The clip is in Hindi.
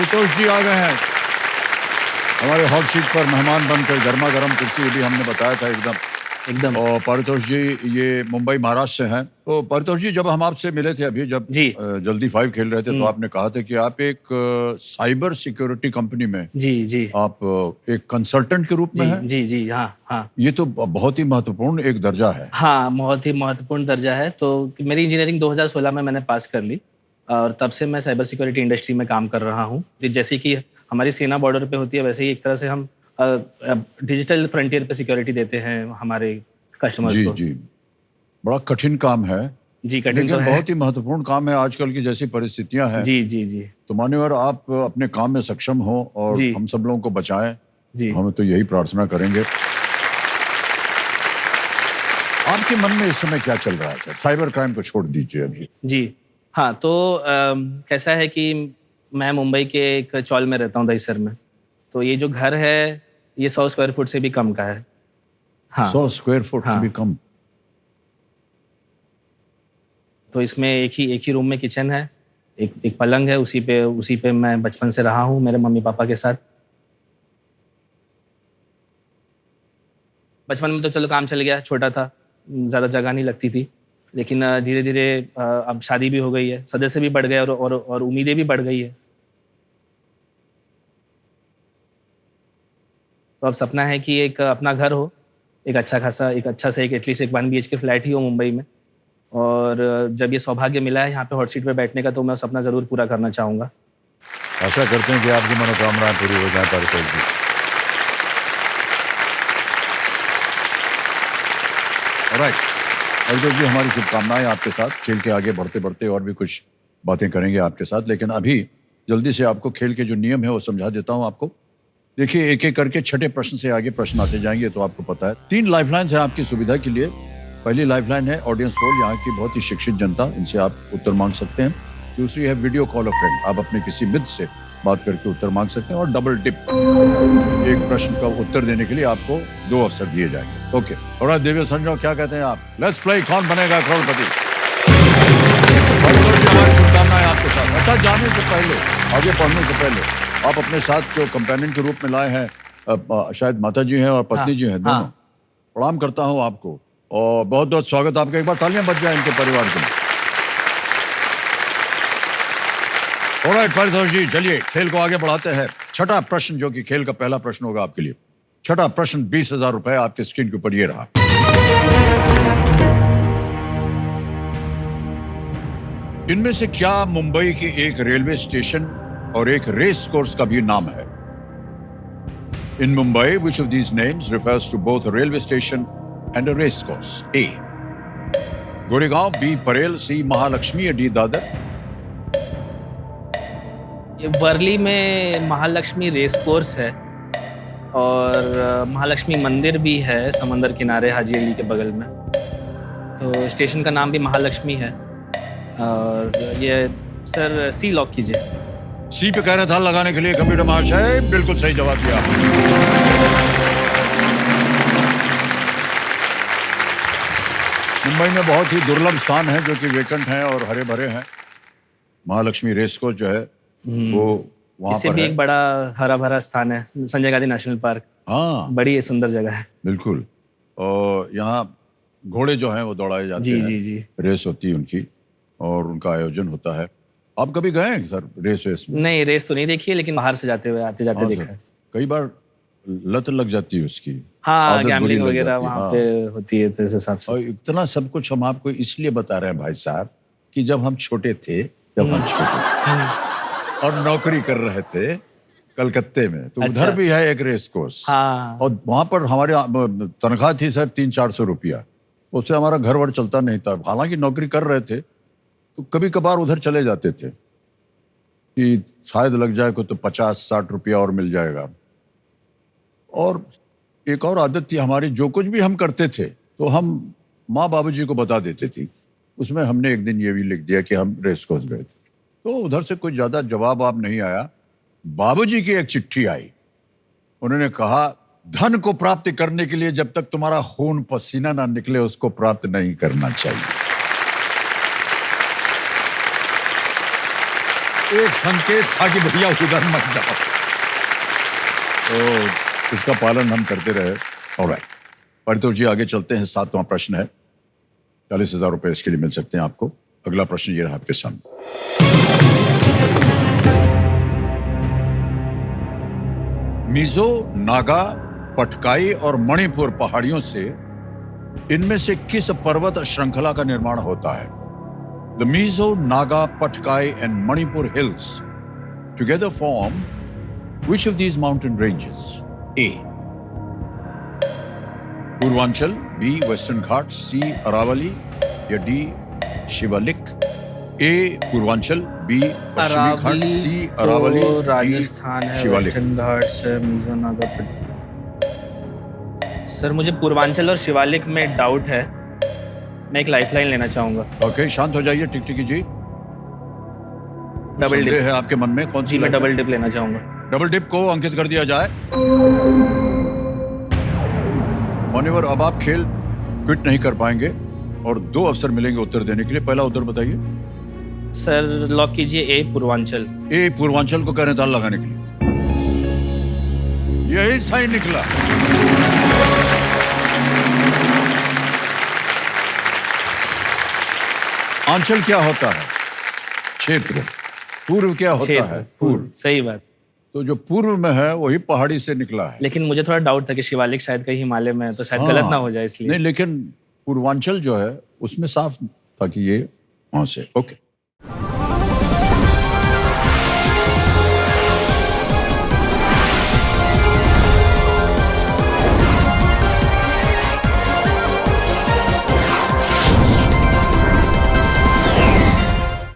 परितोष जी आ गए हैं हमारे हॉट सीट पर मेहमान बनकर। गर्मा गर्म कुर्सी भी हमने बताया था एकदम। और परितोष जी ये मुंबई महाराष्ट्र से हैं। तो परितोष जी, जब हम आपसे मिले थे अभी, जब जी जल्दी 5 खेल रहे थे, तो आपने कहा था कि आप एक साइबर सिक्योरिटी कंपनी में जी आप एक कंसल्टेंट के रूप में हैं। जी हाँ। ये तो बहुत ही महत्वपूर्ण एक दर्जा है। हाँ, बहुत ही महत्वपूर्ण दर्जा है। तो मेरी इंजीनियरिंग 2016 में मैंने पास कर ली और तब से मैं साइबर सिक्योरिटी इंडस्ट्री में काम कर रहा हूँ। जैसे कि हमारी सेना बॉर्डर पे होती है, वैसे ही एक तरह से हम डिजिटल फ्रंटियर पे सिक्योरिटी देते हैं हमारे कस्टमर्स जी को। जी, बड़ा कठिन काम है, जी, कठिन तो लेकिन है। बहुत ही महत्वपूर्ण काम है। आजकल की जैसी परिस्थितियां हैं, जी तो मान्यवर आप अपने काम में सक्षम हो और जी हम सब लोगों को बचाएं। जी। हम तो यही प्रार्थना करेंगे। आपके मन में इस समय क्या चल रहा है सर? साइबर क्राइम को छोड़ दीजिए अभी। जी हाँ, तो कैसा है कि मैं मुंबई के एक चौल में रहता हूँ, दहीसर में। तो ये जो घर है, ये 100 स्क्वायर फुट से भी कम का है। हाँ 100 स्क्वायर फुट से भी हाँ। कम? तो इसमें एक ही रूम में किचन है, एक पलंग है, उसी पे मैं बचपन से रहा हूँ मेरे मम्मी पापा के साथ। बचपन में तो चलो काम चल गया, छोटा था, ज़्यादा जगह नहीं लगती थी। लेकिन धीरे धीरे अब शादी भी हो गई है, सदस्य भी बढ़ गए और उम्मीदें भी बढ़ गई है। तो अब सपना है कि एक अपना घर हो, एक अच्छा खासा, एक अच्छा सा, एक एटलीस्ट एक 1 BHK फ्लैट ही हो मुंबई में। और जब ये सौभाग्य मिला है यहाँ पे हॉट सीट पे बैठने का, तो मैं सपना ज़रूर पूरा करना चाहूँगा। आशा करते हैं कि आपकी मनोकामनाएं पूरी हो जाएं परितोष जी। ऑलराइट परितोष जी, हमारी शुभकामनाएं आपके साथ। खेल के आगे बढ़ते बढ़ते और भी कुछ बातें करेंगे आपके साथ, लेकिन अभी जल्दी से आपको खेल के जो नियम है वो समझा देता हूं आपको। देखिए, एक एक करके छठे प्रश्न से आगे प्रश्न आते जाएंगे, तो आपको पता है 3 लाइफलाइंस है आपकी सुविधा के लिए। पहली लाइफलाइन है ऑडियंस पोल, यहाँ की बहुत ही शिक्षित जनता, इनसे आप उत्तर मांग सकते हैं। दूसरी है वीडियो कॉल अ फ्रेंड, आप अपने किसी मित्र से बात करके उत्तर मांग सकते हैं। और डबल डिप, एक प्रश्न का उत्तर देने के लिए आपको 2 अवसर दिए जाएंगे। ओके, और दिव्य संजय, क्या कहते हैं आप? लेट्स प्ले कौन बनेगा करोड़पति। हमारी शुभकामनाएं आपके साथ। अच्छा, जाने से पहले, आगे पढ़ने से पहले, आप अपने साथ जो कंपेनियन के रूप में लाए हैं, शायद माता जी हैं और पत्नी जी हैं, दोनों। प्रणाम करता हूं आपको और बहुत बहुत स्वागत आपका। एक बार तालियां बज जाए इनके परिवार के लिए। ऑलराइट परितोष जी, चलिए खेल को आगे बढ़ाते हैं। छठा प्रश्न, जो कि खेल का पहला प्रश्न होगा आपके लिए। छठा प्रश्न, 20,000 रुपए आपके स्क्रीन के ऊपर ये रहा। इनमें से क्या मुंबई के एक रेलवे स्टेशन और एक रेस कोर्स का भी नाम है? इन Mumbai, which of these names refers to both a railway station and a race course? A. Goregaon, B. Parel, C. Mahalakshmi, D. Dadar. ये वर्ली में महालक्ष्मी रेस कोर्स है और महालक्ष्मी मंदिर भी है समंदर किनारे हाजी अली के बगल में। तो स्टेशन का नाम भी महालक्ष्मी है। और ये सर सी लॉक कीजिए। सी पे कह रहे था लगाने के लिए कंप्यूटर महाशय, बिल्कुल सही जवाब दिया। मुंबई में बहुत ही दुर्लभ स्थान है जो कि वेकेंट हैं और हरे भरे हैं। महालक्ष्मी रेस कोर्स जो है वो वहां इससे पर भी है। एक बड़ा हरा भरा स्थान है, संजय गांधी नेशनल पार्क। हाँ, बड़ी सुंदर जगह है। बिल्कुल। और यहाँ घोड़े जो हैं वो दौड़ाए जाते हैं। जी। रेस होती है उनकी और उनका आयोजन होता है। आप कभी गए हैं सर रेस में? नहीं, रेस तो नहीं देखी है, लेकिन बाहर से जाते हुए आते जाते देखा है। कई बार लत लग जाती है उसकी। हाँ, आदत बुरी गैम्बलिंग लग वगैरह जाती है। वहाँ हाँ। पे होती है, तो इस हिसाब से। और इतना सब कुछ हम आपको इसलिए बता रहे हैं भाई साहब कि जब हम छोटे थे, और नौकरी कर रहे थे कलकत्ते में, तो अच्छा। उधर भी है एक रेस कोर्स। हाँ। और वहां पर हमारे तनख्वाह थी सर 300-400 रुपया। उससे हमारा घर वर चलता नहीं था। हालांकि नौकरी कर रहे थे, तो कभी कभार उधर चले जाते थे कि शायद लग जाए को तो 50-60 रुपया और मिल जाएगा। और एक और आदत थी हमारी, जो कुछ भी हम करते थे तो हम माँ बाबूजी को बता देते थे। उसमें हमने एक दिन ये भी लिख दिया कि हम रेस कोर्स गए थे। तो उधर से कोई ज्यादा जवाब आप नहीं आया। बाबूजी की एक चिट्ठी आई। उन्होंने कहा, धन को प्राप्त करने के लिए जब तक तुम्हारा खून पसीना ना निकले उसको प्राप्त नहीं करना चाहिए। एक संकेत था कि भैया उधर मत जाओ, तो इसका पालन हम करते रहे। ऑलराइट, परितोष जी आगे चलते हैं। 7वां प्रश्न है, 40,000 रुपए इसके लिए मिल सकते हैं आपको। अगला प्रश्न ये रहा आपके सामने। मिजो, नागा, पटकाई और मणिपुर पहाड़ियों से इनमें से किस पर्वत श्रृंखला का निर्माण होता है? The Mizo, Naga, Patkai and Manipur hills together form which of these mountain ranges? A. Purvanchal, B. Western Ghat, C. Aravalli या D. Shivalik? A. Purvanchal, B. पश्चिमी घाट, C. अरावली, तो D. राजस्थान है, शिवालिक। वेस्टर्न घाट्स है, मिजो नागा सर मुझे पूर्वांचल और शिवालिक में डाउट है, मैं एक लाइफलाइन लेना चाहूंगा। ओके, शांत हो जाइए टिकटिकी जी। डबल संदेह डिप। है आपके मन में? कौन सी जी मैं लाइफ? डबल डिप लेना चाहूंगा। डबल डिप को अंकित कर दिया जाए। मान्यवर, अब आप खेल क्विट नहीं कर पाएंगे और 2 अवसर मिलेंगे उत्तर देने के लिए। पहला उत्तर बताइए। सर लॉक कीजिए ए पूर्वांचल। ए पूर्वांचल को कह रहे हैं ताल लगाने के लिए। यही सही निकला। आंचल क्या होता है? क्षेत्र। पूर्व क्या होता है? पूर्व। सही बात। तो जो पूर्व में है वही पहाड़ी से निकला है। लेकिन मुझे थोड़ा डाउट था कि शिवालिक शायद कहीं हिमालय में है, तो शायद गलत ना हो जाए इसलिए। नहीं, लेकिन पूर्वांचल जो है उसमें साफ था कि ये वहां से। ओके।